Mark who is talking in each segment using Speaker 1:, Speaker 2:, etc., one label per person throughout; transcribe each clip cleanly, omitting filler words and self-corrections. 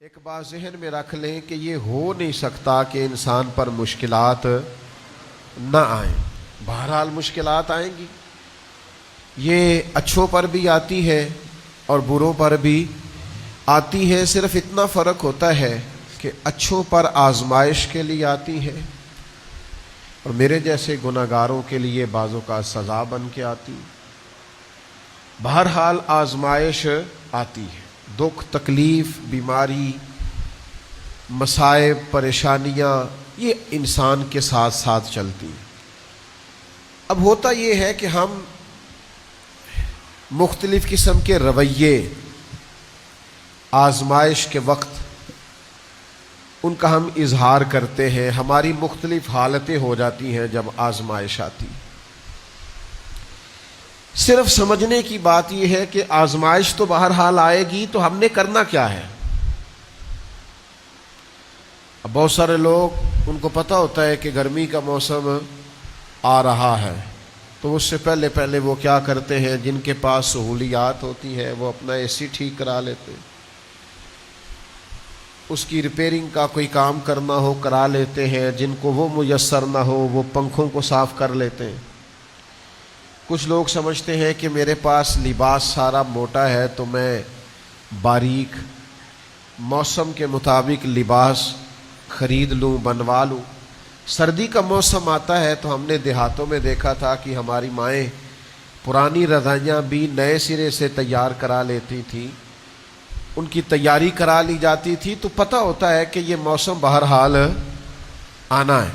Speaker 1: ایک بات ذہن میں رکھ لیں کہ یہ ہو نہیں سکتا کہ انسان پر مشکلات نہ آئیں. بہرحال مشکلات آئیں گی. یہ اچھوں پر بھی آتی ہے اور بروں پر بھی آتی ہے. صرف اتنا فرق ہوتا ہے کہ اچھوں پر آزمائش کے لیے آتی ہے اور میرے جیسے گناہگاروں کے لیے بعضوں کا سزا بن کے آتی. بہرحال آزمائش آتی ہے. دکھ، تکلیف، بیماری، مصائب، پریشانیاں یہ انسان کے ساتھ ساتھ چلتی ہیں. اب ہوتا یہ ہے کہ ہم مختلف قسم کے رویے آزمائش کے وقت ان کا ہم اظہار کرتے ہیں. ہماری مختلف حالتیں ہو جاتی ہیں جب آزمائش آتی. صرف سمجھنے کی بات یہ ہے کہ آزمائش تو بہرحال آئے گی، تو ہم نے کرنا کیا ہے. اب بہت سارے لوگ ان کو پتہ ہوتا ہے کہ گرمی کا موسم آ رہا ہے، تو اس سے پہلے وہ کیا کرتے ہیں، جن کے پاس سہولیات ہوتی ہیں وہ اپنا اے سی ٹھیک کرا لیتے ہیں. اس کی ریپیئرنگ کا کوئی کام کرنا ہو کرا لیتے ہیں. جن کو وہ میسر نہ ہو وہ پنکھوں کو صاف کر لیتے ہیں. کچھ لوگ سمجھتے ہیں کہ میرے پاس لباس سارا موٹا ہے تو میں باریک موسم کے مطابق لباس خرید لوں، بنوا لوں. سردی کا موسم آتا ہے تو ہم نے دیہاتوں میں دیکھا تھا کہ ہماری مائیں پرانی رضائیاں بھی نئے سرے سے تیار کرا لیتی تھیں. ان کی تیاری کرا لی جاتی تھی تو پتہ ہوتا ہے کہ یہ موسم بہرحال آنا ہے.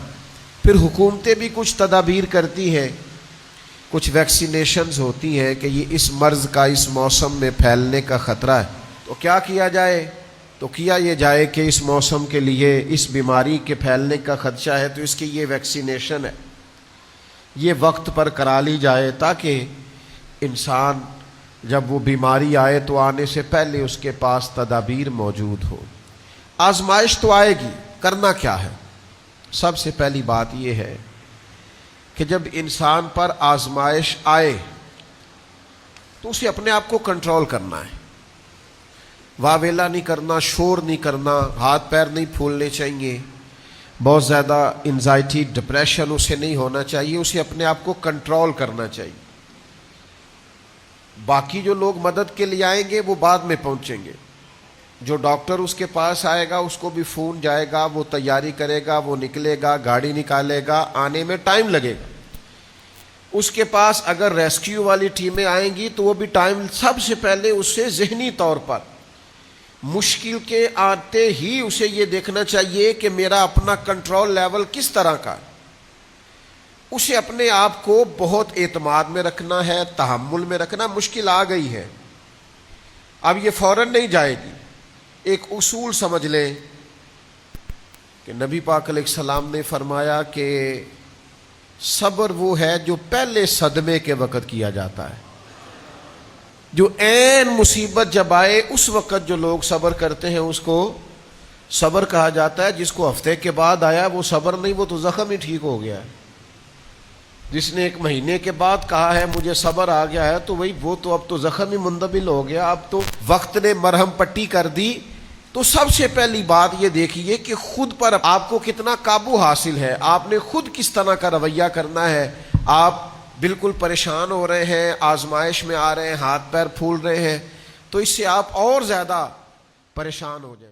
Speaker 1: پھر حکومتیں بھی کچھ تدابیر کرتی ہیں. کچھ ویکسینیشنز ہوتی ہیں کہ یہ اس مرض کا اس موسم میں پھیلنے کا خطرہ ہے، تو کیا کیا جائے، تو کیا یہ جائے کہ اس موسم کے لیے اس بیماری کے پھیلنے کا خدشہ ہے تو اس کی یہ ویکسینیشن ہے، یہ وقت پر کرا لی جائے تاکہ انسان جب وہ بیماری آئے تو آنے سے پہلے اس کے پاس تدابیر موجود ہو. آزمائش تو آئے گی، کرنا کیا ہے. سب سے پہلی بات یہ ہے کہ جب انسان پر آزمائش آئے تو اسے اپنے آپ کو کنٹرول کرنا ہے. واویلا نہیں کرنا، شور نہیں کرنا، ہاتھ پیر نہیں پھولنے چاہیے، بہت زیادہ انزائٹی ڈپریشن اسے نہیں ہونا چاہیے. اسے اپنے آپ کو کنٹرول کرنا چاہیے. باقی جو لوگ مدد کے لیے آئیں گے وہ بعد میں پہنچیں گے. جو ڈاکٹر اس کے پاس آئے گا اس کو بھی فون جائے گا، وہ تیاری کرے گا، وہ نکلے گا، گاڑی نکالے گا، آنے میں ٹائم لگے گا. اس کے پاس اگر ریسکیو والی ٹیمیں آئیں گی تو وہ بھی ٹائم. سب سے پہلے اس سے ذہنی طور پر مشکل کے آتے ہی اسے یہ دیکھنا چاہیے کہ میرا اپنا کنٹرول لیول کس طرح کا. اسے اپنے آپ کو بہت اعتماد میں رکھنا ہے، تحمل میں رکھنا. مشکل آ گئی ہے، اب یہ فوراً نہیں جائے گی. ایک اصول سمجھ لیں کہ نبی پاک علیہ السلام نے فرمایا کہ صبر وہ ہے جو پہلے صدمے کے وقت کیا جاتا ہے. جو عین مصیبت جب آئے اس وقت جو لوگ صبر کرتے ہیں اس کو صبر کہا جاتا ہے. جس کو ہفتے کے بعد آیا وہ صبر نہیں، وہ تو زخم ہی ٹھیک ہو گیا ہے. جس نے 1 مہینے کے بعد کہا ہے مجھے صبر آ گیا ہے تو وہ تو اب تو زخم ہی مندمل ہو گیا. اب تو وقت نے مرہم پٹی کر دی. تو سب سے پہلی بات یہ دیکھیے کہ خود پر آپ کو کتنا قابو حاصل ہے. آپ نے خود کس طرح کا رویہ کرنا ہے. آپ بالکل پریشان ہو رہے ہیں، آزمائش میں آ رہے ہیں، ہاتھ پیر پھول رہے ہیں، تو اس سے آپ اور زیادہ پریشان ہو جائیں.